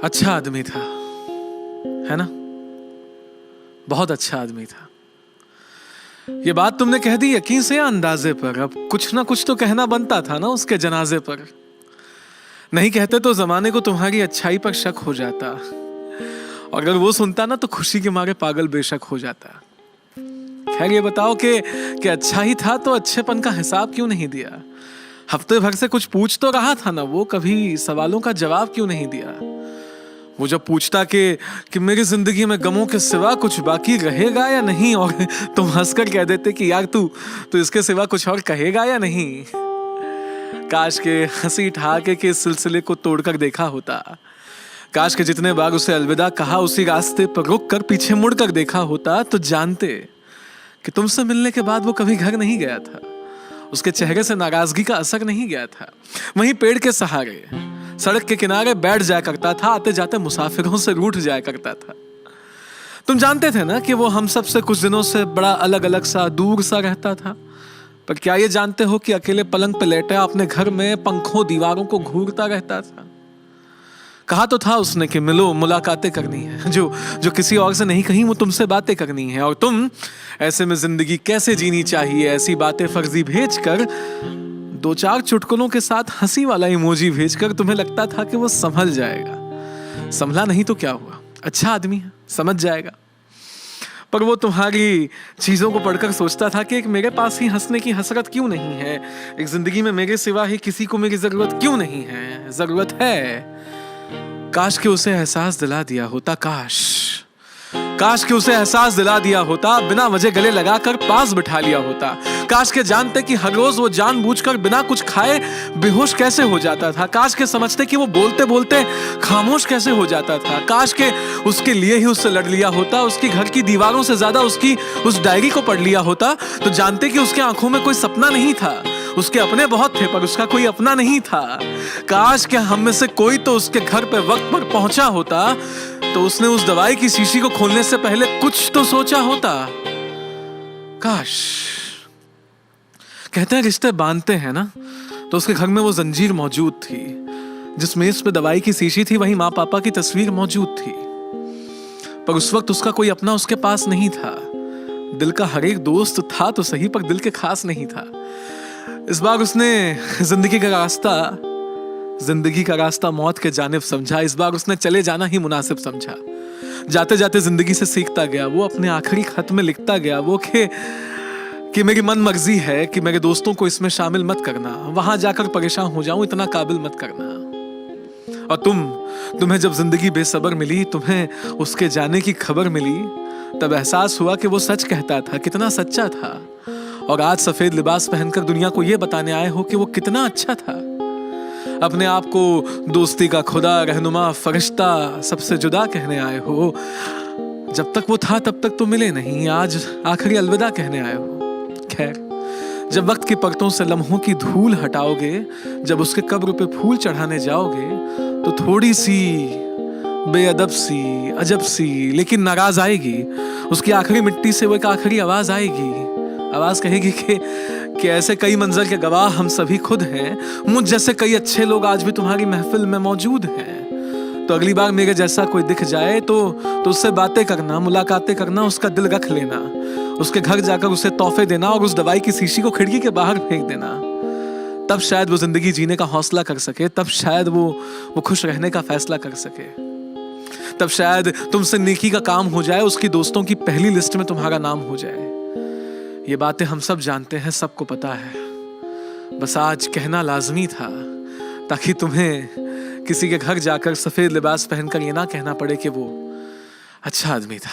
अच्छा आदमी था, है ना? बहुत अच्छा आदमी था। ये बात तुमने कह दी यकीन से या अंदाजे पर? अब कुछ ना कुछ तो कहना बनता था ना उसके जनाजे पर। नहीं कहते तो जमाने को तुम्हारी अच्छाई पर शक हो जाता, और अगर वो सुनता ना तो खुशी के मारे पागल बेशक हो जाता। खैर ये बताओ कि अच्छा ही था तो अच्छेपन का हिसाब क्यों नहीं दिया? हफ्ते भर से कुछ पूछ तो रहा था ना वो, कभी सवालों का जवाब क्यों नहीं दिया? वो जब पूछता कि मेरी जिंदगी में गमों के सिवा कुछ बाकी रहेगा या नहीं, और तुम हंसकर कह देते कि यार तू इसके सिवा कुछ और कहेगा या नहीं। काश के हंसी ठहाके के इस सिलसिले को तोड़कर देखा होता। काश के जितने बार उसे अलविदा कहा उसी रास्ते पर रुक कर पीछे मुड़कर देखा होता तो जानते कि तुमसे मिलने के बाद वो कभी घर नहीं गया था। उसके चेहरे से नाराजगी का असर नहीं गया था। वहीं पेड़ के सहारे सड़क के किनारे बैठ जाया करता था, आते जाते मुसाफिरों से रूठ जाया करता था। तुम जानते थे ना कि वो हम सब से कुछ दिनों से बड़ा अलग अलग सा दूर सा रहता था। पर क्या ये जानते हो कि अकेले पलंग पे लेटा अपने घर में पंखों दीवारों को घूरता रहता था? कहा तो था उसने कि मिलो, मुलाकातें करनी है, जो किसी और से नहीं कहीं वो तुमसे बातें करनी है। और तुम ऐसे में जिंदगी कैसे जीनी चाहिए ऐसी बातें फर्जी भेजकर, दो चार चुटकुलों के साथ हंसी वाला इमोजी भेजकर तुम्हें लगता था कि वो संभल जाएगा। संभला नहीं तो क्या हुआ, अच्छा आदमी है, समझ जाएगा। पर वो तुम्हारी चीजों को पढ़कर सोचता था कि एक मेरे पास ही हंसने की हसरत क्यों नहीं है, एक जिंदगी में मेरे सिवा ही किसी को मेरी जरूरत क्यों नहीं है? जरूरत है। काश के उसे एहसास दिला दिया होता, काश के उसे एहसास दिला दिया होता, बिना वजह गले लगाकर पास बिठा लिया होता। काश के जानते कि हर रोज वो जानबूझकर बिना कुछ खाए बेहोश कैसे हो जाता था। काश के समझते कि वो बोलते बोलते खामोश कैसे हो जाता था। काश के उसके लिए ही उससे लड़ लिया होता, उसकी घर की दीवारों से ज्यादा उसकी उस डायरी को पढ़ लिया होता तो जानते कि उसके आंखों में कोई सपना नहीं था। उसके अपने बहुत थे पर उसका कोई अपना नहीं था। काश के हम में से कोई तो उसके घर पे वक्त पर पहुंचा होता तो उसने उस दवाई की शीशी को खोलने से पहले कुछ तो सोचा होता। काश। कहते हैं रिश्ते बांधते हैं ना, तो उसके घर में वो जंजीर मौजूद थी। जिस मेज पे दवाई की शीशी थी वहीं माँ पापा की तस्वीर मौजूद थी। पर उस वक्त उसका कोई अपना उसके पास नहीं था। दिल का हर एक दोस्त था तो सही, पर दिल के खास नहीं था। इस बार उसने जिंदगी का रास्ता मौत के जानिब समझा। इस बार उसने चले जाना ही मुनासिब समझा। जाते जाते जिंदगी से सीखता गया। वो अपने आखिरी खत में लिखता गया वो कि मेरी मन मर्जी है कि मेरे दोस्तों को इसमें शामिल मत करना, वहां जाकर परेशान हो जाऊं, इतना काबिल मत करना। और तुम्हें जब जिंदगी बेसब्र मिली, तुम्हें उसके जाने की खबर मिली, तब एहसास हुआ कि वो सच कहता था, कितना सच्चा था। और आज सफेद लिबास पहनकर दुनिया को ये बताने आए हो कि वो कितना अच्छा था। अपने आप को दोस्ती का खुदा, रहनुमा, फरिश्ता सबसे जुदा कहने आए हो। जब तक वो था तब तक तो मिले नहीं, आज आखिरी अलविदा कहने आए हो। खैर, जब वक्त की परतों से लम्हों की धूल हटाओगे, जब उसके कब्र पे फूल चढ़ाने जाओगे, तो थोड़ी सी बेअदब सी, अजब सी लेकिन नाराज आएगी। उसकी आखिरी मिट्टी से वो एक आखिरी आवाज आएगी। आवाज कहेगी कि ऐसे कई मंजर के गवाह हम सभी खुद हैं। मुझ जैसे कई अच्छे लोग आज भी तुम्हारी महफिल में मौजूद हैं। तो अगली बार मेरे जैसा कोई दिख जाए तो उससे बातें करना, मुलाकातें करना, उसका दिल रख लेना, उसके घर जाकर उसे तोहफे देना और उस दवाई की शीशी को खिड़की के बाहर फेंक देना। तब शायद वो जिंदगी जीने का हौसला कर सके, तब शायद वो खुश रहने का फैसला कर सके। तब शायद तुमसे नेकी का काम हो जाए, उसकी दोस्तों की पहली लिस्ट में तुम्हारा नाम हो जाए। ये बातें हम सब जानते हैं, सबको पता है। बस आज कहना लाजमी था ताकि तुम्हें किसी के घर जाकर सफेद लिबास पहनकर ये ना कहना पड़े कि वो अच्छा आदमी था।